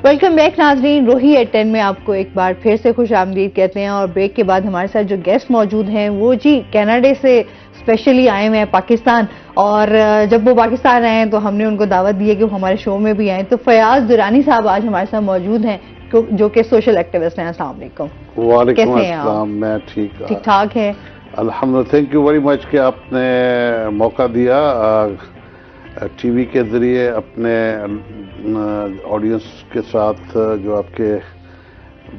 Welcome back नाजरीन, रोही eight 10 में आपको एक बार फिर से खुश आमदीद कहते हैं। और ब्रेक के बाद हमारे साथ जो गेस्ट मौजूद हैं वो जी कनाडा से स्पेशली आए हुए हैं पाकिस्तान। और जब वो पाकिस्तान आए हैं तो हमने उनको दावत दी है कि वो हमारे शो में भी आए। तो फयाज दुरानी साहब आज हमारे साथ मौजूद हैं जो कि सोशल एक्टिविस्ट हैं। अस्सलाम वालेकुम। वालेकुम अस्सलाम। मैं ठीक ठाक है अल्हम्दुलिल्लाह। थैंक यू वेरी मच कि आपने मौका दिया टीवी के जरिए अपने ऑडियंस के साथ, जो आपके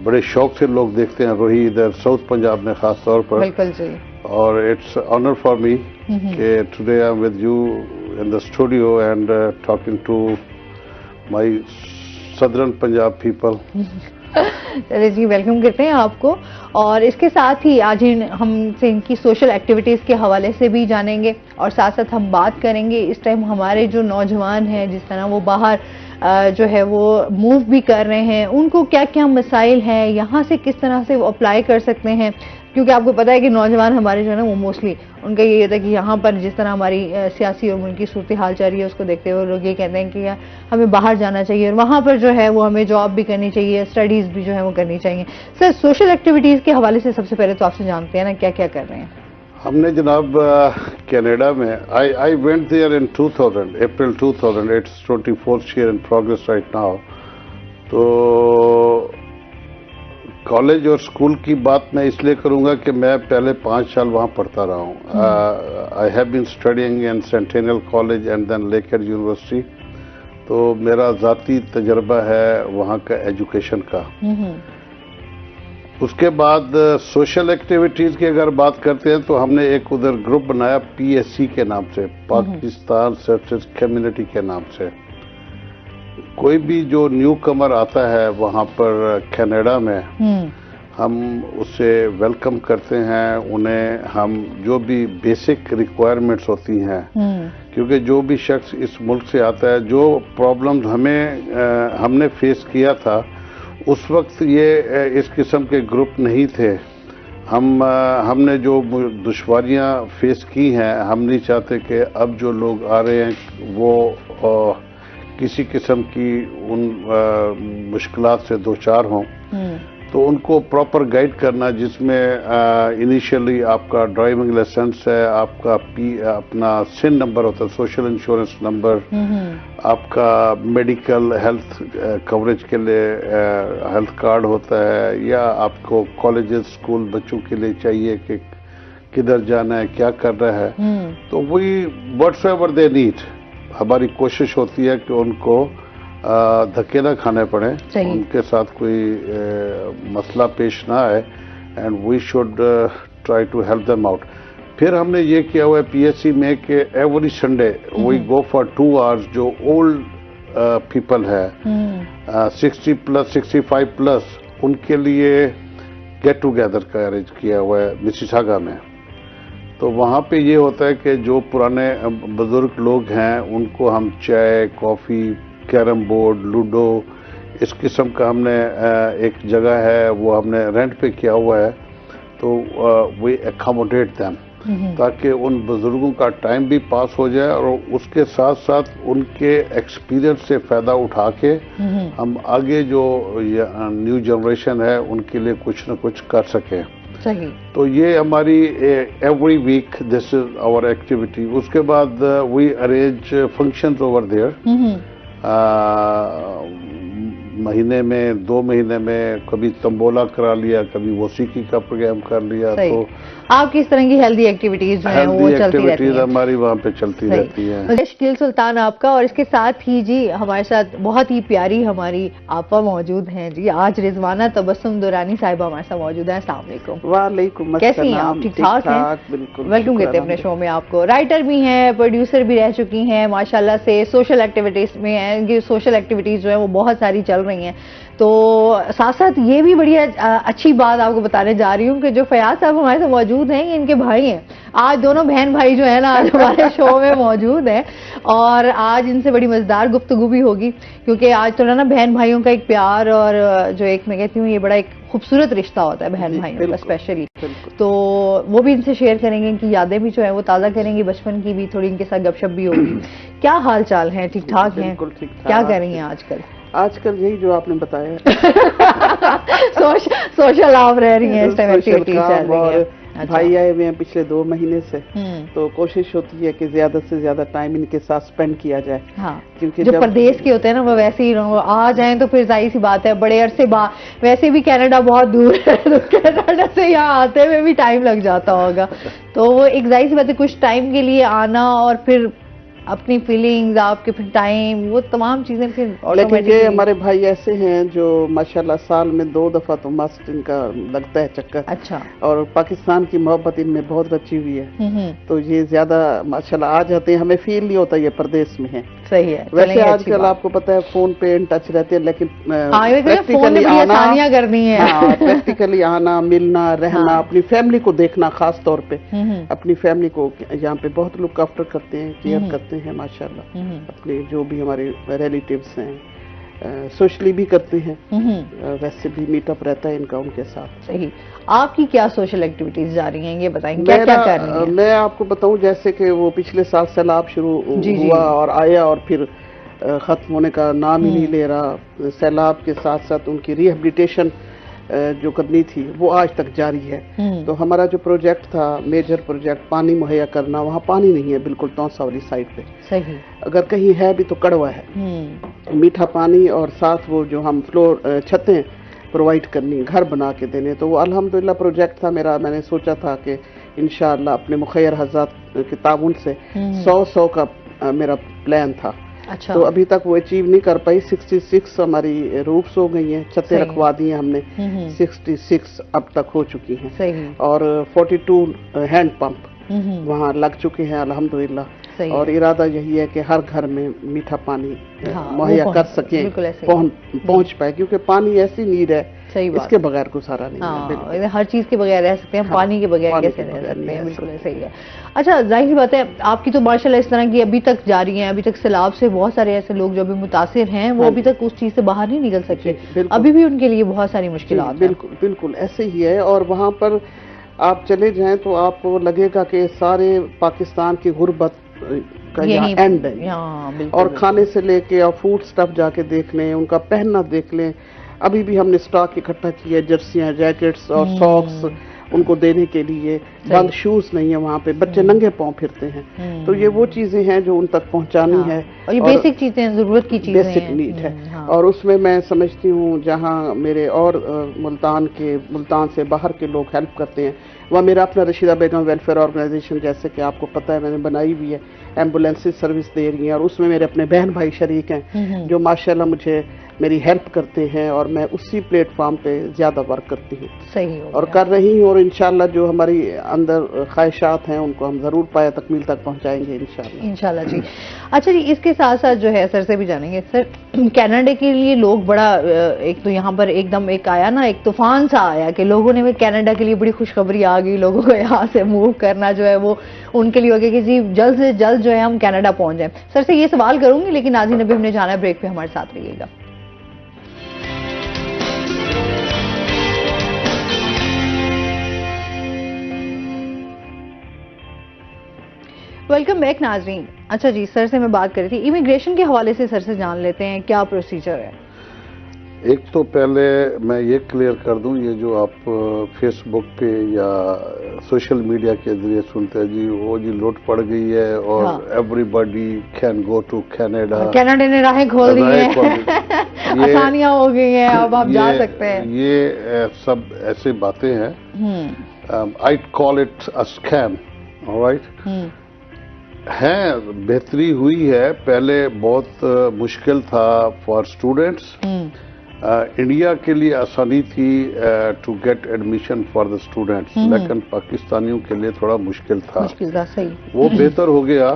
बड़े शौक से लोग देखते हैं रोही इधर साउथ पंजाब में खास तौर पर। बिल्कुल जी। और इट्स ऑनर फॉर मी कि today I am with you in the studio and talking to my southern Punjab people. चलिए जी, वेलकम करते हैं आपको। और इसके साथ ही आज हमसे इनकी सोशल एक्टिविटीज़ के हवाले से भी जानेंगे और साथ साथ हम बात करेंगे इस टाइम हमारे जो नौजवान हैं जिस तरह वो बाहर जो है वो मूव भी कर रहे हैं, उनको क्या क्या मसाइल हैं, यहाँ से किस तरह से वो अप्लाई कर सकते हैं। क्योंकि आपको पता है कि नौजवान हमारे जो है ना वो मोस्टली उनका ये होता है कि यहाँ पर जिस तरह हमारी सियासी और मुल्की सूरत हाल चल रही है उसको देखते हुए लोग ये कहते हैं कि हमें बाहर जाना चाहिए और वहाँ पर जो है वो हमें जॉब भी करनी चाहिए, स्टडीज़ भी जो है वो करनी चाहिए। सर, सोशल एक्टिविटीज़ के हवाले से सबसे पहले तो आपसे जानते हैं ना क्या क्या कर रहे हैं। हमने जनाब कनाडा में I went there in 2000 April 2000। It's 24th year in progress right now. तो कॉलेज और स्कूल की बात मैं इसलिए करूंगा कि मैं पहले 5 साल वहाँ पढ़ता रहा हूँ। I have been studying in centennial college and then लेकर यूनिवर्सिटी। तो मेरा ज़ाती तजर्बा है वहाँ का एजुकेशन का। उसके बाद सोशल एक्टिविटीज़ की अगर बात करते हैं तो हमने एक उधर ग्रुप बनाया PSC के नाम से, पाकिस्तान सर्विसेज कम्युनिटी के नाम से। कोई भी जो न्यू कमर आता है वहाँ पर कनाडा में, हम उसे वेलकम करते हैं। उन्हें हम जो भी बेसिक रिक्वायरमेंट्स होती हैं, क्योंकि जो भी शख्स इस मुल्क से आता है, जो प्रॉब्लम्स हमने फेस किया था उस वक्त ये इस किस्म के ग्रुप नहीं थे। हमने जो दुश्वारियाँ फेस की हैं, हम नहीं चाहते कि अब जो लोग आ रहे हैं वो किसी किस्म की उन मुश्किलात से दो चार हों। तो उनको प्रॉपर गाइड करना, जिसमें इनिशियली आपका ड्राइविंग लाइसेंस है, आपका अपना सिन नंबर होता है, सोशल इंश्योरेंस नंबर, आपका मेडिकल हेल्थ कवरेज के लिए हेल्थ कार्ड होता है, या आपको कॉलेजेस स्कूल बच्चों के लिए चाहिए कि किधर जाना है, क्या कर रहा है। तो वही व्हाट्सएवर दे नीड, हमारी कोशिश होती है कि उनको धक्के ना खाने पड़े, उनके साथ कोई मसला पेश ना आए, and we should try to help them out. फिर हमने ये किया हुआ है PSC में कि every Sunday we go for 2 hours. जो ओल्ड पीपल है 60 प्लस 65 प्लस, उनके लिए गेट टुगेदर का अरेंज किया हुआ है मिसिसागा में। तो वहाँ पे ये होता है कि जो पुराने बुजुर्ग लोग हैं उनको हम चाय, कॉफ़ी, कैरम बोर्ड, लूडो, इस किस्म का हमने एक जगह है वो हमने रेंट पे किया हुआ है। तो वी एकोमोडेट देम, ताकि उन बुजुर्गों का टाइम भी पास हो जाए और उसके साथ साथ उनके एक्सपीरियंस से फ़ायदा उठा के हम आगे जो न्यू जनरेशन है उनके लिए कुछ न कुछ कर सकें। सही। तो ये हमारी every week this is our activity. उसके बाद we arrange functions over there. महीने में 2 महीने में कभी तंबोला करा लिया, कभी मौसीकी का प्रोग्राम कर लिया। तो आप किस तरह की हेल्दी एक्टिविटीज जो है वो चलती रहती है, हमारी वहाँ पे चलती रहती है। शकील सुल्तान आपका। और इसके साथ ही जी हमारे साथ बहुत ही प्यारी हमारी आपा मौजूद हैं जी, आज रिजवाना तबस्सुम दुरानी साहिबा हमारे साथ मौजूद है। अस्सलाम वालेकुम। वालेकुम अस्सलाम। कैसी हैं आप? ठीक ठाक हैं? बिल्कुल। वेलकम कहते हैं अपने शो में आपको। राइटर भी हैं, प्रोड्यूसर भी रह चुकी हैं माशाल्लाह से, सोशल एक्टिविटीज में हैं। सोशल एक्टिविटीज जो है वो बहुत सारी चल रही हैं। तो साथ साथ ये भी बड़ी अच्छी बात आपको बताने जा रही हूँ कि जो फयाज साहब हमारे साथ मौजूद हैं ये इनके भाई हैं। आज दोनों बहन भाई जो है ना आज हमारे शो में मौजूद हैं और आज इनसे बड़ी मजेदार गुफ्तगू भी होगी, क्योंकि आज तो ना बहन भाइयों का एक प्यार और जो एक मैं कहती हूँ ये बड़ा एक खूबसूरत रिश्ता होता है बहन भाइयों का स्पेशली। तो वो भी इनसे शेयर करेंगे, इनकी यादें भी जो है वो ताज़ा करेंगे, बचपन की भी थोड़ी इनके साथ गपशप भी होगी। क्या हाल चाल है? ठीक ठाक हैं? क्या कर रही हैं आजकल? आजकल यही जो आपने बताया सोशल आप रह रही हैं इस टाइम, एक्टिविटीज चल रही है। अच्छा। भाई आए हुए हैं पिछले 2 महीने से, तो कोशिश होती है कि ज्यादा से ज्यादा टाइम इनके साथ स्पेंड किया जाए। हाँ, क्योंकि जो प्रदेश के होते हैं ना वो वैसे ही आ जाएं तो फिर जाहिर सी बात है बड़े अरसे बाद, वैसे भी कनाडा बहुत दूर है तो कनाडा से यहाँ आते हुए भी टाइम लग जाता होगा, तो वो एक जाहिर सी बात है कुछ टाइम के लिए आना और फिर अपनी फीलिंग्स, आपके फिर टाइम, वो तमाम चीजें फिर लेकिन ये हमारे भाई ऐसे हैं जो माशाल्लाह साल में 2 दफा तो मस्त इनका लगता है चक्कर। अच्छा। और पाकिस्तान की मोहब्बत इनमें बहुत रची हुई है, तो ये ज्यादा माशाल्लाह आ जाते हैं, हमें फील नहीं होता ये प्रदेश में है। सही है। वैसे आजकल आपको पता है फोन पे इन टच रहते हैं, लेकिन प्रैक्टिकली आसानियां करनी है। हाँ, प्रैक्टिकली आना, मिलना, रहना, अपनी फैमिली को देखना, खास तौर पे अपनी फैमिली को यहाँ पे बहुत लुक आफ्टर करते हैं, केयर करते हैं माशाल्लाह। अपने जो भी हमारे रिलेटिव्स हैं सोशली भी करते हैं, वैसे भी मीटअप रहता है इनका उनके साथ। सही। आपकी क्या सोशल एक्टिविटीज जा रही हैं, ये बताएंगे, क्या क्या कर रही हैं? मैं आपको बताऊं, जैसे कि वो पिछले साल सैलाब शुरू हुआ और आया और फिर खत्म होने का नाम ही नहीं ले रहा। सैलाब के साथ साथ उनकी रिहेबिलिटेशन जो करनी थी वो आज तक जारी है। तो हमारा जो प्रोजेक्ट था, मेजर प्रोजेक्ट, पानी मुहैया करना, वहाँ पानी नहीं है बिल्कुल तौसा वाली साइड पे। सही। अगर कहीं है भी तो कड़वा है, मीठा पानी, और साथ वो जो हम फ्लोर छतें प्रोवाइड करनी, घर बना के देने। तो वो अल्हम्दुलिल्लाह प्रोजेक्ट था मेरा, मैंने सोचा था कि इंशाअल्लाह अपने मुखैर हज़रात के ताउन से 100 का मेरा प्लान था। अच्छा। तो अभी तक वो अचीव नहीं कर पाई। 66 हमारी रूफ्स हो गई हैं, छतें रखवा दी हैं हमने, 66 अब तक हो चुकी हैं। सही। और 42 हैंड पंप वहाँ लग चुके हैं अल्हम्दुलिल्लाह। और इरादा यही है कि हर घर में मीठा पानी मुहैया कर सके, पहुँच पाए, क्योंकि पानी ऐसी नीड है, सही बात, इसके बगैर गुजारा नहीं है। हर चीज के बगैर रह सकते हैं, पानी के बगैर कैसे रह सकते हैं? बिल्कुल सही है। अच्छा, जाहिर सी बात है आपकी तो माशाल्लाह इस तरह की अभी तक जारी है, अभी तक सैलाब से बहुत सारे ऐसे लोग जो अभी मुतासिर हैं वो अभी तक उस चीज से बाहर नहीं निकल सकते, अभी भी उनके लिए बहुत सारी मुश्किलात हैं। बिल्कुल बिल्कुल ऐसे ही है। और वहाँ पर आप चले जाएं तो आपको लगेगा कि सारे पाकिस्तान की गुर्बत का यहाँ एंड है। और खाने से लेके और फूड स्टफ जाके देख लें, उनका पहनना देख लें, अभी भी हमने स्टॉक इकट्ठा किया, जर्सियां, जैकेट्स और सॉक्स उनको देने के लिए। बंद शूज नहीं है वहाँ पे, बच्चे नंगे पांव फिरते हैं। तो ये वो चीजें हैं जो उन तक पहुँचानी है, और ये बेसिक चीजें, जरूरत की चीजें, बेसिक नीड है। और उसमें मैं समझती हूँ जहाँ मेरे और मुल्तान से बाहर के लोग हेल्प करते हैं, वह मेरा अपना रशीदा बेगम वेलफेयर ऑर्गेनाइजेशन, जैसे कि आपको पता है मैंने बनाई हुई है, एम्बुलेंसेज सर्विस दे रही हैं। और उसमें मेरे अपने बहन भाई शरीक हैं जो माशाल्लाह मुझे मेरी हेल्प करते हैं, और मैं उसी प्लेटफॉर्म पे ज्यादा वर्क करती हूँ। सही और कर रही हूँ। और इंशाल्लाह जो हमारी अंदर ख्वाहिशात हैं उनको हम जरूर पाया तकमील तक पहुँचाएंगे इंशाल्लाह जी। अच्छा जी, इसके साथ साथ जो है सर से भी जानेंगे, सर कनाडा के लिए लोग बड़ा, एक तो यहाँ पर एकदम एक आया ना, एक तूफान सा आया कि लोगों ने कनाडा के लिए बड़ी खुशखबरी आ गई, लोगों को यहाँ से मूव करना जो है वो उनके लिए हो गया कि जी जल्द से जल्द जो है हम कनाडा पहुंच जाए। सर से ये सवाल करूंगी, लेकिन नाज़रीन अभी हमने जाना है ब्रेक पे, हमारे साथ रहिएगा। वेलकम बैक नाजरीन। अच्छा जी, सर से मैं बात कर रही थी इमिग्रेशन के हवाले से, सर से जान लेते हैं क्या प्रोसीजर है। एक तो पहले मैं ये क्लियर कर दूं, ये जो आप फेसबुक पे या सोशल मीडिया के जरिए सुनते हैं जी वो जी लूट पड़ गई है और everybody can go to Canada, Canada ने राहें खोल दी हैं, आसानियां हो गई हैं, अब आप जा सकते हैं, ये सब ऐसे बातें हैं। I call it a scam. Alright, है बेहतरी हुई है, पहले बहुत मुश्किल था फॉर स्टूडेंट्स। इंडिया के लिए आसानी थी to get admission for the students, लेकिन पाकिस्तानियों के लिए थोड़ा मुश्किल था। सही। वो बेहतर हो गया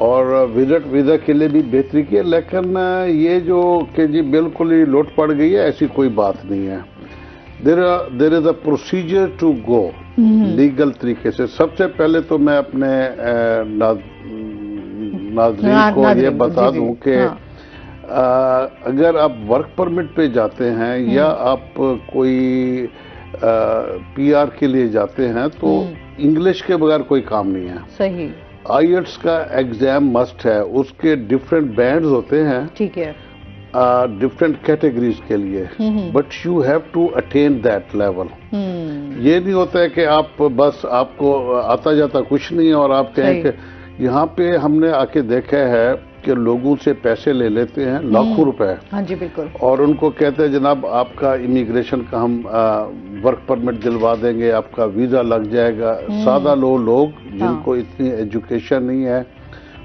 और विजिट वीजा के लिए भी बेहतरी की, लेकिन ये जो कि जी बिल्कुल ही लूट पड़ गई है, ऐसी कोई बात नहीं है। There is a procedure to go legal तरीके से। सबसे पहले तो मैं अपने नाज़रीन को ये बता दूं कि अगर आप वर्क परमिट पे जाते हैं या आप कोई पीआर के लिए जाते हैं तो इंग्लिश के बगैर कोई काम नहीं है। सही। आईएल्ट्स का एग्जाम मस्ट है, उसके डिफरेंट बैंड्स होते हैं। ठीक है। डिफरेंट कैटेगरीज के लिए, but you have to attain that level. ये नहीं होता है कि आप बस आपको आता जाता कुछ नहीं है और आप कहें कि यहाँ पे हमने आके देखा है कि लोगों से पैसे ले लेते हैं लाखों रुपए। हाँ जी बिल्कुल। और उनको कहते हैं जनाब आपका इमिग्रेशन का हम वर्क परमिट दिलवा देंगे, आपका वीजा लग जाएगा। सादा लोग जिनको इतनी एजुकेशन नहीं है,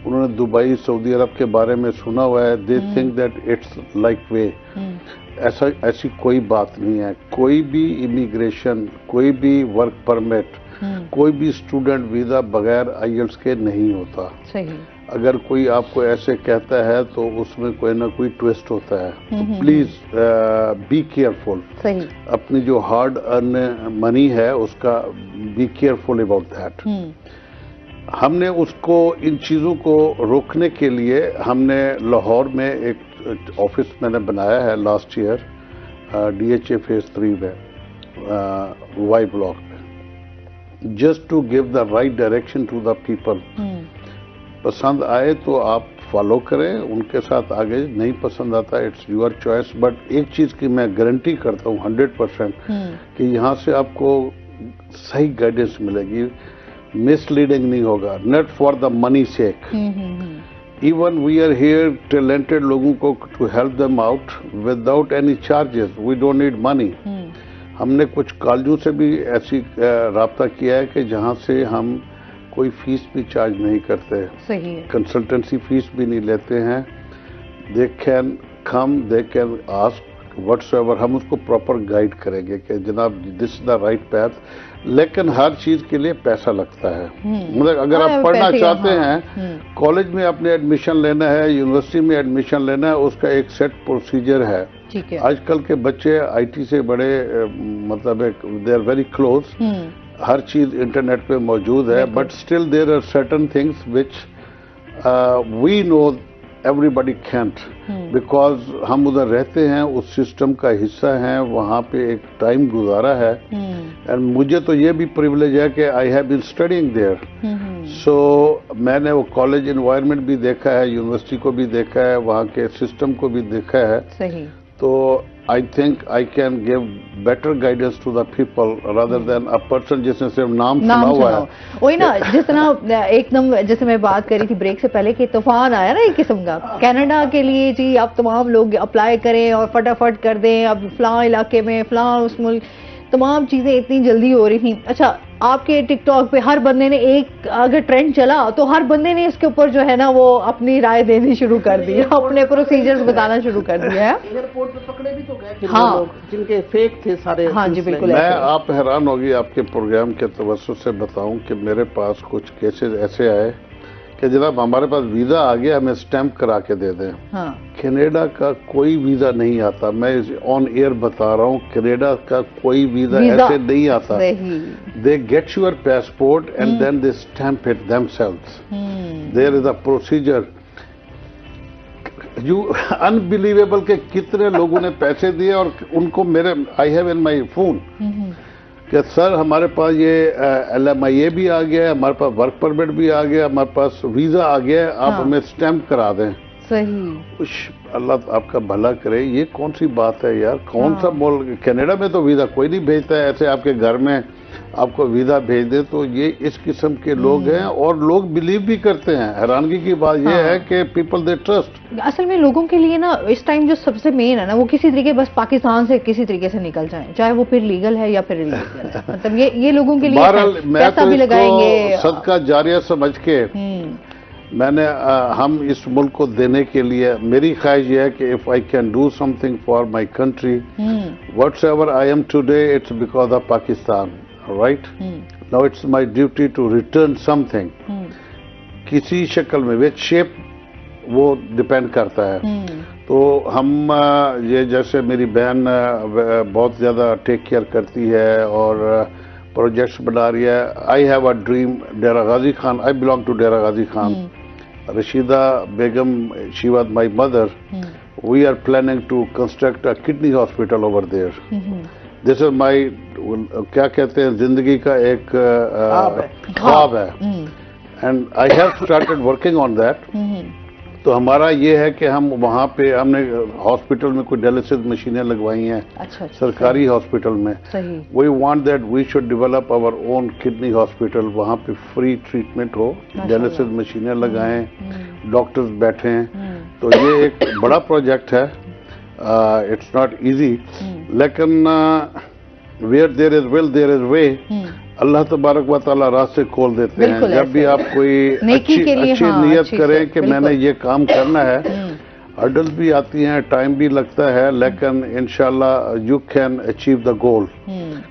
उन्होंने दुबई सऊदी अरब के बारे में सुना हुआ है, they think that it's like way. ऐसी कोई बात नहीं है। कोई भी इमिग्रेशन, कोई भी वर्क परमिट, कोई भी स्टूडेंट वीजा बगैर IELTS के नहीं होता। सही। अगर कोई आपको ऐसे कहता है तो उसमें कोई ना कोई ट्विस्ट होता है। तो प्लीज बी केयरफुल। सही। अपनी जो हार्ड अर्न मनी है उसका बी केयरफुल अबाउट दैट। हमने उसको इन चीज़ों को रोकने के लिए हमने लाहौर में एक ऑफिस मैंने बनाया है लास्ट ईयर DHA फेज 3 में वाई ब्लॉक में, just to give the right direction to the people. पसंद आए तो आप फॉलो करें, उनके साथ आगे, नहीं पसंद आता इट्स योर चॉइस। बट एक चीज़ की मैं गारंटी करता हूँ 100% कि यहाँ से आपको सही गाइडेंस मिलेगी, मिसलीडिंग नहीं होगा, not for the money sake. Even we are here talented लोगों को to help them out without any charges, we don't need money. हमने कुछ कॉलेजों से भी ऐसी राब्ता किया है कि जहाँ से हम कोई फीस भी चार्ज नहीं करते, सही है, कंसल्टेंसी फीस भी नहीं लेते हैं। They can come, they can ask whatsoever, हम उसको प्रॉपर गाइड करेंगे कि जनाब this is the right path. लेकिन हर चीज के लिए पैसा लगता है। मतलब अगर आप पढ़ना चाहते हैं, कॉलेज में आपने एडमिशन लेना है, यूनिवर्सिटी में एडमिशन लेना है, उसका एक सेट प्रोसीजर है। ठीक है। आजकल के बच्चे IT से बड़े मतलब दे आर वेरी क्लोज, हर चीज इंटरनेट पे मौजूद है। But still there are certain things which we know everybody can't, because हम उधर रहते हैं, उस सिस्टम का हिस्सा हैं, वहाँ पे एक टाइम गुजारा है। एंड मुझे तो ये भी प्रिविलेज है कि I have been studying there. So मैंने वो कॉलेज एनवायरनमेंट भी देखा है, यूनिवर्सिटी को भी देखा है, वहाँ के सिस्टम को भी देखा है। सही। तो I think I can give better guidance to the people rather than a person जिसने सिर्फ नाम सुना हुआ है। वही ना, जिस तरह एकदम जैसे मैं बात करी थी ब्रेक से पहले कि तूफान आया ना एक किस्म का कनाडा के लिए जी, अब तमाम लोग अप्लाई करें और फटाफट कर दें, अब फलां इलाके में फलां उस मुल्क, तमाम चीजें इतनी जल्दी हो रही थी। अच्छा, आपके टिकटॉक पे हर बंदे ने एक अगर ट्रेंड चला तो हर बंदे ने इसके ऊपर जो है ना वो अपनी राय देनी शुरू कर दी, अपने प्रोसीजर्स बताना शुरू कर दिया है। एयरपोर्ट पे पकड़े भी तो गए हाँ, लोग जिनके फेक थे सारे। हाँ जी बिल्कुल। मैं आप हैरान होगी आपके प्रोग्राम के तवज्जुह से बताऊं कि मेरे पास कुछ केसेस ऐसे आए कि जनाब हमारे पास वीजा आ गया, हमें स्टैंप करा के दे दें। हाँ। कनाडा का कोई वीजा नहीं आता, मैं ऑन एयर बता रहा हूँ, कनाडा का कोई वीजा ऐसे नहीं आता। They get your passport and then they stamp it themselves. There is a procedure. You unbelievable के कितने लोगों ने पैसे दिए और उनको मेरे I have in my phone कि सर हमारे पास ये LMIA भी आ गया है, हमारे पास वर्क परमिट भी आ गया, हमारे पास वीजा आ गया है, आप हमें स्टैंप करा दें। सही। अल्लाह आपका भला करे। ये कौन सी बात है यार, कौन सा मुल्क, कनाडा में तो वीजा कोई नहीं भेजता है, ऐसे आपके घर में आपको वीजा भेज दे। तो ये इस किस्म के लोग हैं और लोग बिलीव भी करते हैं। हैरानगी की बात यह है कि पीपल दे ट्रस्ट। असल में लोगों के लिए ना इस टाइम जो सबसे मेन है ना, वो किसी तरीके बस पाकिस्तान से किसी तरीके से निकल जाए, चाहे वो फिर लीगल है या फिर इलीगल है। मतलब ये लोगों के लिए पैसा भी लगाएंगे, सदका जारिया समझ के मैंने हम इस मुल्क को देने के लिए मेरी ख्वाहिश है कि if I can do something for my country, whatsoever I am today, it's because of Pakistan, right? Now it's my duty to return something, किसी शक्ल में, विच शेप वो डिपेंड करता है। तो हम ये जैसे मेरी बहन बहुत ज़्यादा टेक केयर करती है और प्रोजेक्ट्स बना रही है। I have a dream, Dera Ghazi Khan, I belong to Dera Ghazi Khan. Rashida Begum, she was my mother. We are planning to construct a kidney hospital over there. This is my क्या कहते हैं जिंदगी का एक ख्वाब है, and I have started working on that. तो हमारा ये है कि हम वहाँ पे हमने हॉस्पिटल में कोई डायलिसिस मशीनें लगवाई हैं। अच्छा, सरकारी हॉस्पिटल में। सही। We want that we should develop our own kidney hospital, वहाँ पे फ्री ट्रीटमेंट हो, डायलिसिस मशीनें लगाएं, डॉक्टर्स बैठें। तो ये एक बड़ा प्रोजेक्ट है, इट्स नॉट इजी, लेकिन where there is will there is way. अल्लाह तबारक व तआला रास्ते खोल देते हैं। जब भी आप कोई अच्छी नीयत करें कि मैंने ये काम करना है, हर्डल्स भी आती हैं, टाइम भी लगता है, लेकिन इंशाल्लाह you can achieve the goal.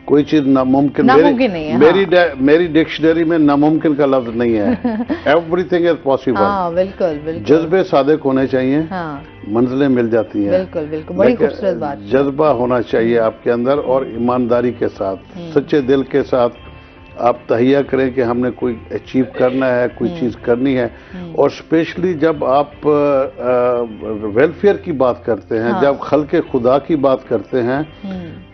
कोई चीज नामुमकिन नहीं है। मेरी डिक्शनरी में नामुमकिन का लफ्ज नहीं है। Everything is possible. बिल्कुल। जज्बे सादिक होने चाहिए, मंजिलें मिल जाती हैं। बिल्कुल बड़ी खूबसूरत बात। जज्बा होना चाहिए आपके अंदर, और ईमानदारी के साथ, सच्चे दिल के साथ आप तहिया करें कि हमने कोई अचीव करना है, कोई चीज करनी है। और स्पेशली जब आप वेलफेयर की बात करते हैं, जब खल्के खुदा की बात करते हैं,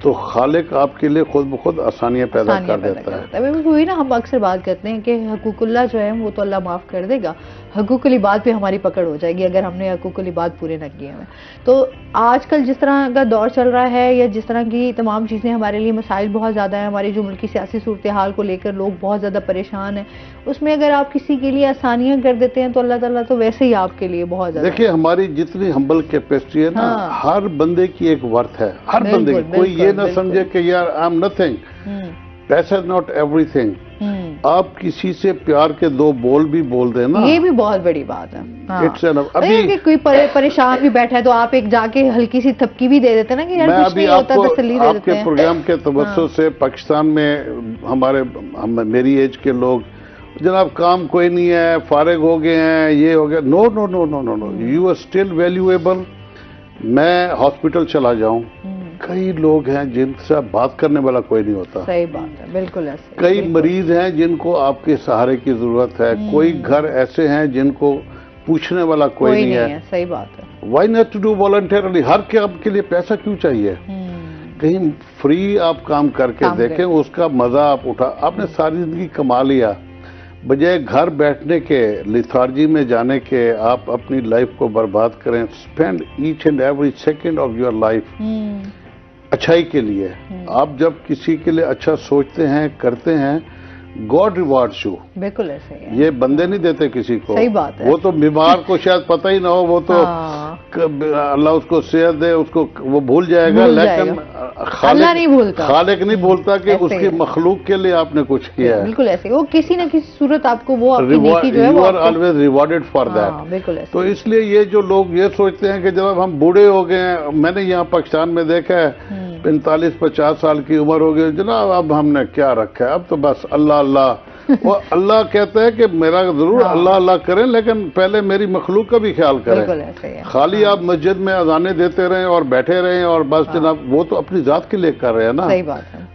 तो खालिक आपके लिए खुद ब खुद आसानियां पैदा कर देता है। वही ना, हम अक्सर बात करते हैं कि हकूकुल्लाह जो है वो तो अल्लाह माफ कर देगा, हकूकुल इबाद पे हमारी पकड़ हो जाएगी अगर हमने हकूकुल इबाद पूरे न किए हैं। तो आजकल जिस तरह का दौर चल रहा है, या जिस तरह की तमाम चीज़ें हमारे लिए मसाइल बहुत ज़्यादा है, हमारी जो मुल्क की सियासी सूरत हाल को लेकर लोग बहुत ज़्यादा परेशान हैं, उसमें अगर आप किसी के लिए आसानियां कर देते हैं तो अल्लाह ताला तो वैसे ही आपके लिए बहुत ज़्यादा। देखिए, हमारी जितनी हम्बल कैपेसिटी है ना, हर बंदे की एक वर्थ है, हर बंदे की। कोई ये ना समझे कि यार आई एम नथिंग, पैसा इज नॉट एवरीथिंग। आप किसी से प्यार के दो बोल भी बोल देना, ये भी बहुत बड़ी बात है। इट्स अभी कोई परेशान भी बैठा है तो आप एक जाके हल्की सी थपकी भी दे देते ना कि यार कुछ नहीं होता, तसल्ली दे देते हैं। आपके प्रोग्राम के तवज्जुह से पाकिस्तान में मेरी एज के लोग, जनाब काम कोई नहीं है, फारिग हो गए हैं, ये हो गया। No no no no no no, you are still valuable. मैं हॉस्पिटल चला जाऊं, कई लोग हैं जिनसे बात करने वाला कोई नहीं होता। सही बात है, बिल्कुल ऐसे। कई मरीज हैं जिनको आपके सहारे की जरूरत है, कोई घर ऐसे हैं जिनको पूछने वाला कोई नहीं है। सही बात है। Why not to do voluntarily? हर काम के लिए पैसा क्यों चाहिए? कहीं फ्री आप काम करके देखें, उसका मजा आप उठा। आपने सारी जिंदगी कमा लिया, बजाय घर बैठने के, लिथार्जी में जाने के, आप अपनी लाइफ को बर्बाद करें। Spend each and every second of your life अच्छाई के लिए। आप जब किसी के लिए अच्छा सोचते हैं, करते हैं, गॉड रिवॉर्ड्स यू। बिल्कुल ऐसे ही। ये बंदे नहीं देते किसी को। सही बात है। वो तो बीमार को शायद पता ही ना हो, वो तो अल्लाह उसको सेहत दे, उसको वो भूल जाएगा, लेकिन अल्लाह नहीं भूलता, खालिक नहीं भूलता कि उसकी मखलूक के लिए आपने कुछ किया है। बिल्कुल ऐसे, वो किसी न किसी सूरत आपको वो अपनी नेकी जो है वो ऑलवेज रिवॉर्डेड फॉर दैट। बिल्कुल। तो इसलिए ये जो लोग ये सोचते हैं कि जब हम बूढ़े हो गए हैं, मैंने यहाँ पाकिस्तान में देखा है 45-50 साल की उम्र हो गई, जनाब अब हमने क्या रखा है, अब तो बस अल्लाह अल्लाह। वो अल्लाह कहते हैं कि मेरा जरूर अल्लाह अल्लाह करें, लेकिन पहले मेरी मखलूक का भी ख्याल करें। खाली आप मस्जिद में अजाने देते रहें और बैठे रहें और बस जनाब, वो तो अपनी जात के लिए कर रहे हैं ना। सही बात है।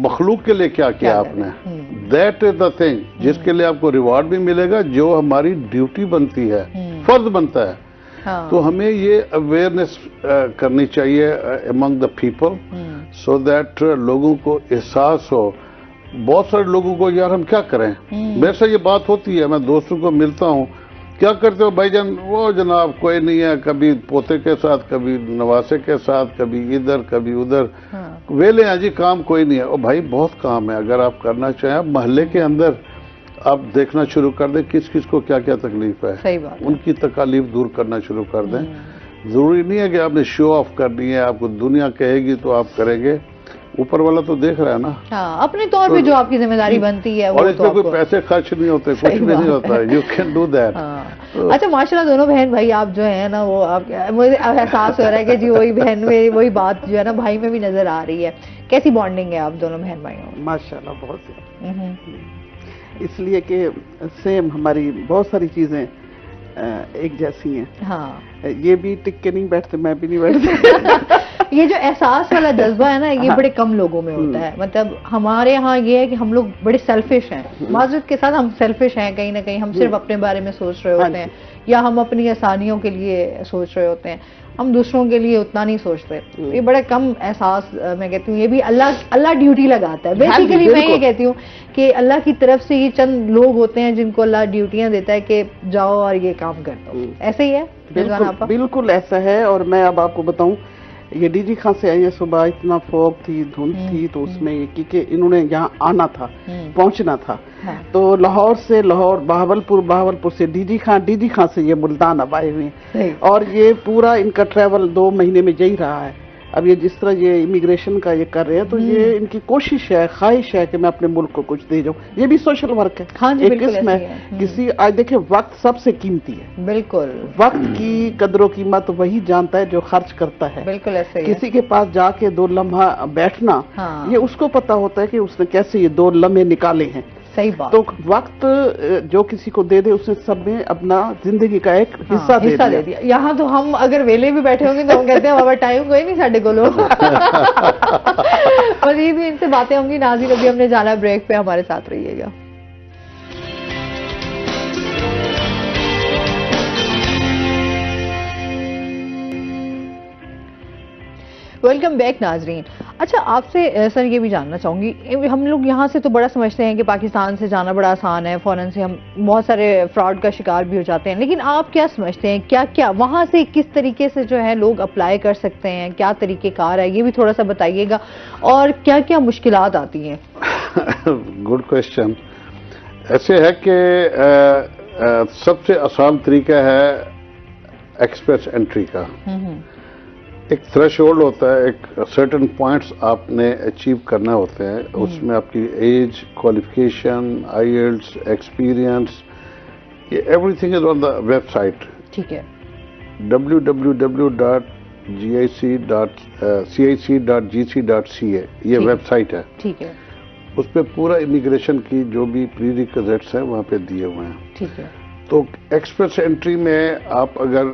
मखलूक के लिए क्या किया आपने? दैट इज द थिंग जिसके लिए आपको रिवॉर्ड भी मिलेगा, जो हमारी ड्यूटी बनती है, फर्ज बनता है। तो हमें ये अवेयरनेस करनी चाहिए among the people, so that लोगों को एहसास हो। बहुत सारे लोगों को यार हम क्या करें, मेरे से ये बात होती है, मैं दोस्तों को मिलता हूँ, क्या करते हो भाईजान? वो जनाब कोई नहीं है, कभी पोते के साथ, कभी नवासे के साथ, कभी इधर कभी उधर, वेले हैं जी, काम कोई नहीं है। और भाई बहुत काम है, अगर आप करना चाहें, आप मोहल्ले के अंदर आप देखना शुरू कर दें किस किस को क्या क्या तकलीफ है। सही बात है। उनकी तकलीफ दूर करना शुरू कर दें। जरूरी नहीं है कि आपने शो ऑफ करनी है, आपको दुनिया कहेगी तो आप करेंगे, ऊपर वाला तो देख रहा है ना। अपने तौर पे जो आपकी जिम्मेदारी बनती है, और इसमें कोई पैसे खर्च नहीं होते, कुछ भी नहीं होता है, यू कैन डू दैट। अच्छा, माशाल्लाह दोनों बहन भाई आप जो है ना, वो आप, मुझे एहसास हो रहा है कि जी वही बहन में वही बात जो है ना भाई में भी नजर आ रही है। कैसी बॉन्डिंग है आप दोनों बहन भाइयों? माशाल्लाह बहुत, इसलिए कि सेम हमारी बहुत सारी चीजें एक जैसी हैं। हाँ। ये भी टिक के नहीं बैठते, मैं भी नहीं बैठती। ये जो एहसास वाला जज्बा है ना, ये बड़े कम लोगों में होता है। मतलब हमारे यहाँ ये है कि हम लोग बड़े सेल्फिश हैं, माजरत के साथ हम सेल्फिश हैं कहीं ना कहीं। हम सिर्फ अपने बारे में सोच रहे होते हैं, या हम अपनी आसानियों के लिए सोच रहे होते हैं, हम दूसरों के लिए उतना नहीं सोचते। ये बड़ा कम एहसास, मैं कहती हूँ ये भी अल्लाह ड्यूटी लगाता है। बेसिकली मैं ये कहती हूँ कि अल्लाह की तरफ से ये चंद लोग होते हैं जिनको अल्लाह ड्यूटियां देता है कि जाओ और ये काम कर दो। ऐसे ही है बिल्कुल ऐसा है। और मैं अब आपको बताऊं, ये डीजी खां से आई सुबह, इतना फॉग थी, धुंध थी, तो उसमें ये क्योंकि इन्होंने यहाँ आना था, पहुंचना था, तो लाहौर बहावलपुर से डीजी खां से ये मुल्तान अब आए हुए हैं। और ये पूरा इनका ट्रैवल 2 महीने में जा ही रहा है। अब ये जिस तरह ये इमिग्रेशन का ये कर रहे हैं, तो ये इनकी कोशिश है, ख्वाहिश है कि मैं अपने मुल्क को कुछ दे जाऊं। ये भी सोशल वर्क है। हाँ जी, एक किस्म है किसी, आज देखिए वक्त सबसे कीमती है। बिल्कुल, वक्त की कदरों कीमत वही जानता है जो खर्च करता है। बिल्कुल ऐसे ही किसी के पास जाके 2 लम्हा बैठना, ये उसको पता होता है कि उसने कैसे ये 2 लम्हे निकाले हैं। सही बात। तो वक्त जो किसी को दे दे, उसने सब में अपना जिंदगी का एक हिस्सा दे दिया। यहाँ तो हम अगर वेले भी बैठे होंगे तो हम कहते हैं बाबा टाइम कोई नहीं साढ़े को लोग। मजीद भी इनसे बातें होंगी। नाज़रीन, अभी हमने जाना ब्रेक पे, हमारे साथ रहिएगा। वेलकम बैक नाजरीन। अच्छा, आपसे सर ये भी जानना चाहूंगी, हम लोग यहाँ से तो बड़ा समझते हैं कि पाकिस्तान से जाना बड़ा आसान है, फौरन से हम बहुत सारे फ्रॉड का शिकार भी हो जाते हैं, लेकिन आप क्या समझते हैं, क्या क्या वहाँ से किस तरीके से जो है लोग अप्लाई कर सकते हैं, क्या तरीक़ेकार है, ये भी थोड़ा सा बताइएगा, और क्या क्या मुश्किलात आती हैं? Good question. ऐसे है कि सबसे आसान तरीका है एक्सप्रेस एंट्री का। एक थ्रेशोल्ड होता है, एक सर्टेन पॉइंट्स आपने अचीव करना होते हैं। उसमें आपकी एज, क्वालिफिकेशन, आईएल्ट्स, एक्सपीरियंस, ये everything is on the website. ठीक है, www.cic.gc.ca ये वेबसाइट है। ठीक है, उस पर पूरा इमिग्रेशन की जो भी प्रीरिक्विजिट्स हैं वहाँ पे दिए हुए हैं। ठीक है। तो एक्सप्रेस एंट्री में आप अगर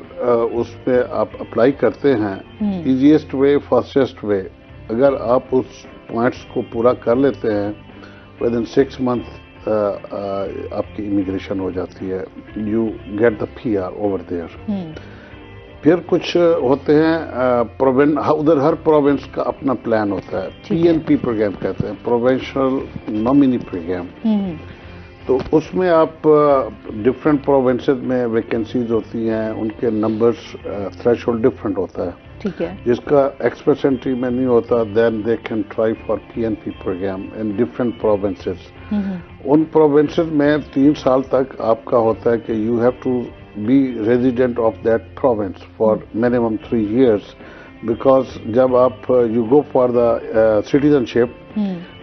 उस पे आप अप्लाई करते हैं, इजीएस्ट वे, फास्टेस्ट वे, अगर आप उस पॉइंट्स को पूरा कर लेते हैं, विद इन 6 मंथ आपकी इमिग्रेशन हो जाती है। You get the PR over there. फिर कुछ होते हैं उधर हर प्रोविंस का अपना प्लान होता है। PNP प्रोग्राम कहते हैं, प्रोविंशियल नॉमिनी प्रोग्राम। तो उसमें आप डिफरेंट प्रोविंसेस में वैकेंसीज होती हैं, उनके नंबर्स थ्रेशोल्ड डिफरेंट होता है। ठीक है। जिसका एक्सप्रेस एंट्री में नहीं होता, then they can try for PNP program in different provinces. उन प्रोविंसेस में 3 साल तक आपका होता है कि you have to be resident of that province for minimum 3 years, because जब आप you go for the citizenship,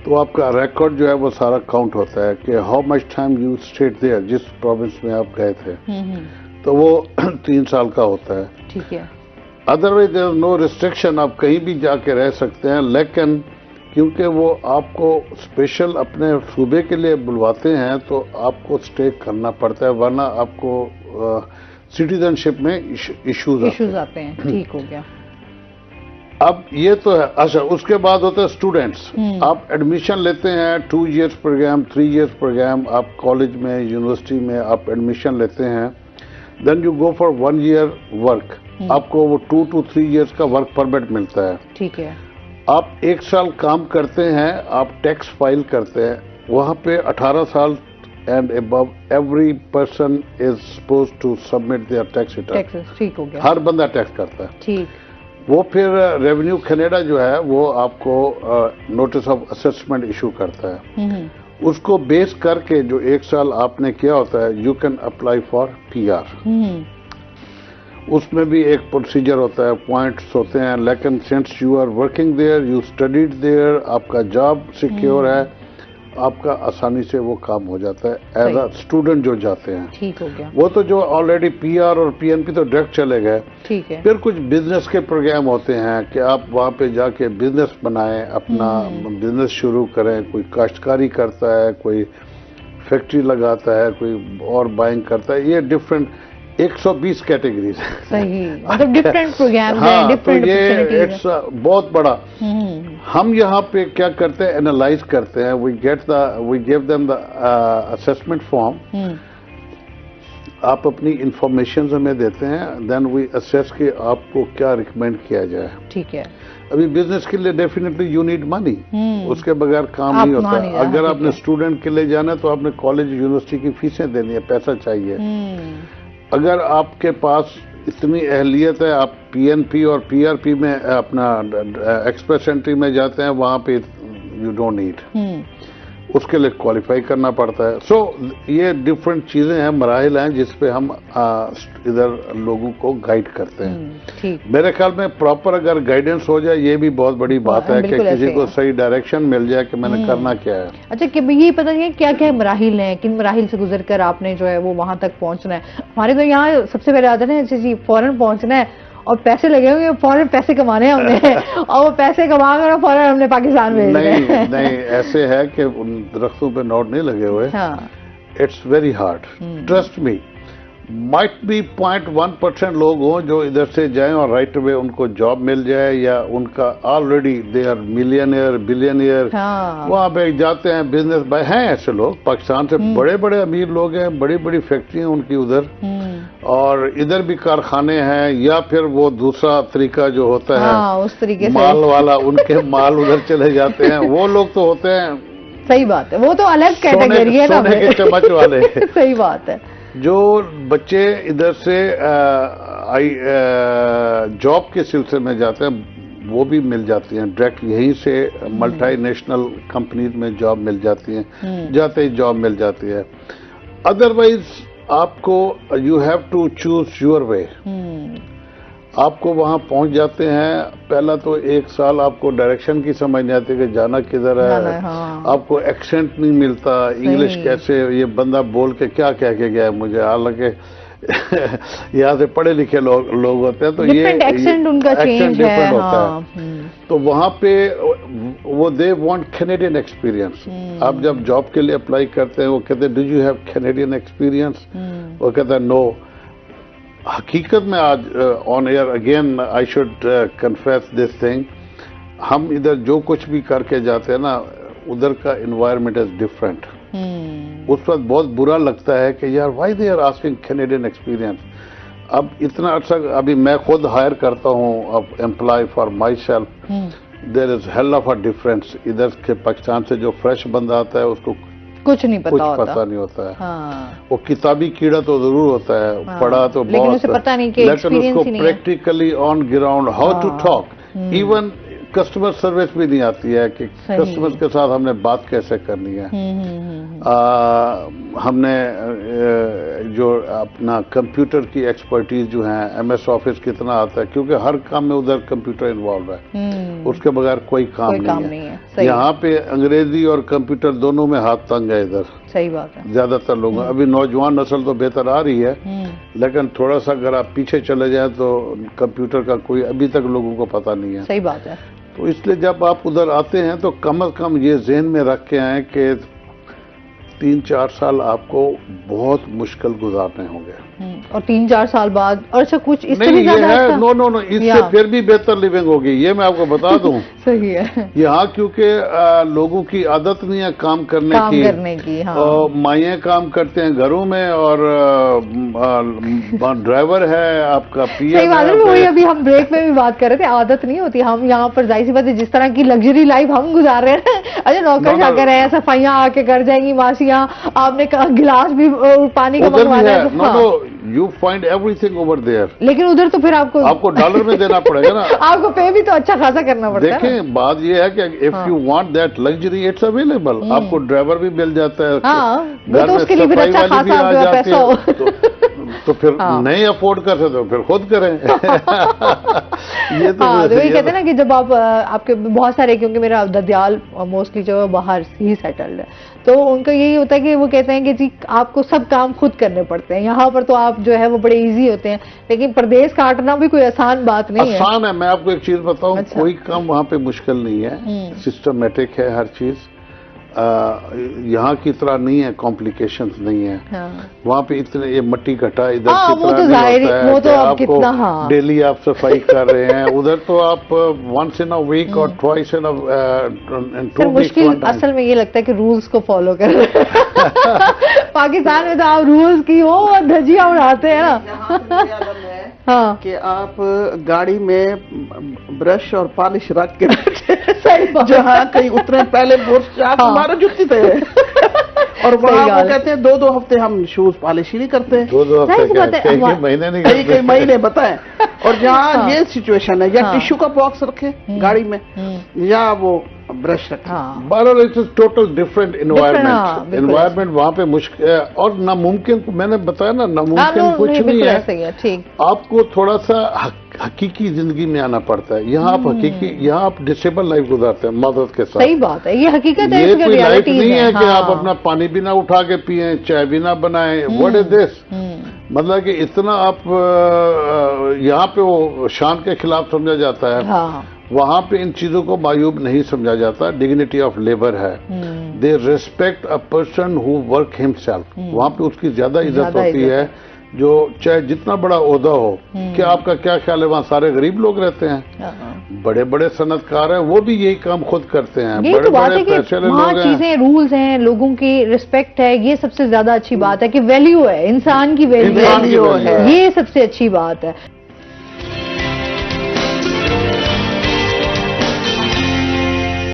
तो आपका रिकॉर्ड जो है वो सारा काउंट होता है कि how much time you stayed there, जिस प्रोविंस में आप गए थे। तो वो 3 साल का होता है। ठीक है। Otherwise there is no restriction, आप कहीं भी जाके रह सकते हैं, लेकिन क्योंकि वो आपको स्पेशल अपने सूबे के लिए बुलवाते हैं तो आपको स्टे करना पड़ता है, वरना आपको सिटीजनशिप में इश्यूज आते हैं। ठीक हो गया। अब ये तो है। अच्छा, उसके बाद होता है स्टूडेंट्स। आप एडमिशन लेते हैं 2 years प्रोग्राम, 3 years प्रोग्राम, आप कॉलेज में, यूनिवर्सिटी में आप एडमिशन लेते हैं। Then you go for 1 year work, आपको वो 2 to 3 years का वर्क परमिट मिलता है। ठीक है। आप 1 साल काम करते हैं, आप टैक्स फाइल करते हैं, वहां पे 18 साल and above every person is suppose to submit their tax return. ठीक हो गया। हर बंदा टैक्स करता है। ठीक। वो फिर रेवेन्यू कनाडा जो है वो आपको नोटिस ऑफ असेसमेंट इशू करता है। उसको बेस करके जो 1 साल आपने किया होता है, you can apply for PR। उसमें भी एक प्रोसीजर होता है, पॉइंट्स होते हैं, लेकिन since you are working there, you studied there, आपका जॉब सिक्योर है, आपका आसानी से वो काम हो जाता है एज अ स्टूडेंट जो जाते हैं। ठीक हो गया। वो तो जो ऑलरेडी PR और PNP तो डायरेक्ट चले गए। ठीक है। फिर कुछ बिजनेस के प्रोग्राम होते हैं कि आप वहाँ पे जाके बिजनेस बनाएं, अपना बिजनेस शुरू करें। कोई काश्तकारी करता है, कोई फैक्ट्री लगाता है, कोई और बाइंग करता है। ये डिफरेंट 120 कैटेगरीज। सही, मतलब डिफरेंट प्रोग्राम हाँ, हैं, डिफरेंट तो ये इट्स बहुत बड़ा। हम यहाँ पे क्या करते हैं, एनालाइज करते हैं, we give them the assessment form. आप अपनी इंफॉर्मेशन हमें देते हैं, देन वी असेस कि आपको क्या रिकमेंड किया जाए। ठीक है। अभी बिजनेस के लिए डेफिनेटली यू नीड मनी, उसके बगैर काम नहीं होता। अगर आपने स्टूडेंट के लिए जाना है तो आपने कॉलेज यूनिवर्सिटी की फीसें देनी है, पैसा चाहिए। अगर आपके पास इतनी अहलियत है, आप पीएनपी और पीआरपी में अपना एक्सप्रेस एंट्री में जाते हैं, वहां पे यू डोंट नीड, उसके लिए क्वालिफाई करना पड़ता है। सो ये डिफरेंट चीजें हैं, मराहिल हैं जिसपे हम इधर लोगों को गाइड करते हैं। मेरे ख्याल में प्रॉपर अगर गाइडेंस हो जाए, ये भी बहुत बड़ी बात है कि किसी को सही डायरेक्शन मिल जाए कि मैंने करना क्या है। अच्छा, कि ये पता नहीं है क्या क्या मराहिल हैं, किन मराहिल से गुजर कर आपने जो है वो वहां तक पहुंचना है। हमारे तो यहाँ सबसे पहले आता है ना जी फौरन पहुंचना है और पैसे लगे होंगे, फौरन पैसे कमाने हैं हमने और वो पैसे कमा कर फौरन हमने पाकिस्तान भेजना है। नहीं, ऐसे है कि उन दरख्तों पे नोट नहीं लगे हुए। It's very hard, trust me. Might be 0.1% लोग हों जो इधर से जाएं और राइट अवे उनको जॉब मिल जाए, या उनका already they are millionaire billionaire, वहां पे जाते हैं बिजनेस बाय। हैं ऐसे लोग, पाकिस्तान से बड़े बड़े अमीर लोग हैं, बड़ी बड़ी फैक्ट्रियां उनकी उधर, और इधर भी कारखाने हैं, या फिर वो दूसरा तरीका जो होता है उस तरीके माल वाला, उनके माल उधर चले जाते हैं। वो लोग तो होते हैं, सही बात है, वो तो अलग कैटेगरी है ना, सोने के चम्मच वाले। सही बात है। जो बच्चे इधर से जॉब के सिलसिले में जाते हैं, वो भी मिल जाती हैं डायरेक्ट, यहीं से मल्टीनेशनल कंपनीज में जॉब मिल जाती हैं, जाते ही जॉब मिल जाती है। अदरवाइज आपको you have to choose your way. आपको वहां पहुंच जाते हैं, पहला तो 1 साल आपको डायरेक्शन की समझ नहीं आती कि जाना किधर है। आपको एक्सेंट नहीं मिलता, इंग्लिश कैसे, ये बंदा बोल के क्या कह के गया है मुझे, हालांकि यहाँ से पढ़े लिखे लोग होते हैं तो ये एक्सेंट उनका चेंज डिफरेंट होता है। तो वहां पे वो दे वांट कैनेडियन एक्सपीरियंस। आप जब जॉब के लिए अप्लाई करते हैं, वो कहते हैं do you have Canadian experience, वो कहता है नो। हकीकत में आज on air again I should confess this thing, हम इधर जो कुछ भी करके जाते हैं ना, उधर का एनवायरनमेंट इज डिफरेंट। उस वक्त बहुत बुरा लगता है कि यार why they are asking Canadian experience. अब इतना अच्छा, अभी मैं खुद हायर करता हूँ अब employ for my self, there is hell of a difference. इधर के पाकिस्तान से जो फ्रेश बंदा आता है उसको कुछ नहीं पता नहीं होता है। वो किताबी कीड़ा तो जरूर होता है, पढ़ा तो लेकिन बहुत, उसे पता नहीं कि लेकिन उसको practically on ground how to talk, even customer service भी नहीं आती है कि कस्टमर के साथ हमने बात कैसे करनी है। हमने जो अपना कंप्यूटर की एक्सपर्टीज जो है, एमएस ऑफिस कितना आता है, क्योंकि हर काम में उधर कंप्यूटर इन्वॉल्व है, उसके बगैर कोई काम नहीं है। यहाँ पे अंग्रेजी और कंप्यूटर दोनों में हाथ तंग है इधर। सही बात है। ज्यादातर लोग, अभी नौजवान नस्ल तो बेहतर आ रही है, लेकिन थोड़ा सा अगर आप पीछे चले जाएं तो कंप्यूटर का कोई अभी तक लोगों को पता नहीं है। सही बात है। तो इसलिए जब आप उधर आते हैं तो कम से कम ये ज़हन में रख के आए कि 3-4 साल आपको बहुत मुश्किल गुजारने होंगे। और 3-4 साल बाद, और अच्छा कुछ इससे नहीं, ये है नो इससे फिर भी बेहतर लिविंग होगी, ये मैं आपको बता दूं। सही है। यहाँ क्योंकि लोगों की आदत नहीं है काम करने की। हाँ। माइयाँ काम करते हैं घरों में, और ड्राइवर है आपका, पीए। सही बात है, वही अभी हम ब्रेक में भी बात कर रहे थे, आदत नहीं होती। हम यहाँ पर जाहिर सी बात है जिस तरह की लग्जरी लाइफ हम गुजार रहे हैं, अच्छा नौकर चाकर है, सफाइयाँ आके कर जाएंगी मासियाँ, आपने गिलास भी पानी का मंगवाना है, you find everything over there. लेकिन उधर तो फिर आपको डॉलर में देना पड़ेगा ना। आपको पे भी तो अच्छा खासा करना पड़ता है। देखें, बात ये है कि if you want that luxury, it's available. आपको ड्राइवर भी मिल जाता है, घर में सफाई वाली भी आ जाती है, तो फिर नहीं अफोर्ड कर सकते तो फिर खुद करें। ये तो ये कहते हैं ना कि जब आप आपके बहुत सारे, क्योंकि मेरा ददियाल मोस्टली जो है बाहर ही सेटल्ड है, तो उनका यही होता है कि वो कहते हैं कि जी आपको सब काम खुद करने पड़ते हैं। यहाँ पर तो आप जो है वो बड़े इजी होते हैं, लेकिन प्रदेश काटना भी कोई आसान बात नहीं है। आसान है, मैं आपको एक चीज बताऊं, कोई काम वहाँ पे मुश्किल नहीं है, सिस्टमेटिक है हर चीज। यहाँ की तरह नहीं है, कॉम्प्लिकेशंस नहीं है। हाँ। वहाँ पे इतने ये मट्टी घटा इधर हाँ, की वो तरह तो नहीं होता है वो तो कि अब आपको कितना, हाँ। डेली आप सफाई कर रहे हैं। उधर तो आप वंस इन अ वीक और ट्वाइस इन 2 वीक्स मुश्किल असल में ये लगता है कि रूल्स को फॉलो कर रहे हैं। पाकिस्तान में तो आप रूल्स की हो और धजिया उड़ाते हैं ना। हाँ, कि आप गाड़ी में ब्रश और पॉलिश रख के बैठे, जहाँ कहीं उतरे पहले आप हमारा जुत्ती थे। और वहाँ वो कहते हैं 2-2 हफ्ते हम शूज पॉलिश ही नहीं करते। 2-2 हफ्ते कई महीने नहीं करते, कई महीने बताएं। और जहाँ ये सिचुएशन है, या टिश्यू का बॉक्स रखे गाड़ी में, या वो ब्रश रखे। बहरहाल इट्स टोटल डिफरेंट एनवायरमेंट वहाँ पे मुश्किल है। और नामुमकिन, मैंने बताया ना, नामुमकिन कुछ नहीं है। ठीक, आपको थोड़ा सा हकीकी जिंदगी में आना पड़ता है। यहाँ आप हकीकी, यहाँ आप डिसेबल लाइफ गुजारते हैं मदद के साथ। सही बात है, ये हकीकत है। ये कोई लाइफ नहीं है कि आप अपना पानी भी ना उठा के पिए, चाय भी ना बनाए। What is this? मतलब कि इतना आप यहाँ पे वो शान के खिलाफ समझा जाता है। वहां पे इन चीजों को मायूब नहीं समझा जाता। डिग्निटी ऑफ लेबर है। They respect a person who work himself. वहां पे उसकी ज्यादा इज्जत होती है, जो चाहे जितना बड़ा ओहदा हो। कि आपका क्या ख्याल है, वहाँ सारे गरीब लोग रहते हैं? बड़े बड़े सनतकार हैं, वो भी यही काम खुद करते हैं। बड़े बड़े पैसे लोग हैं। चीजें रूल्स हैं, लोगों की रिस्पेक्ट है, ये सबसे ज्यादा अच्छी बात है कि वैल्यू है, इंसान की वैल्यू है, ये सबसे अच्छी बात है।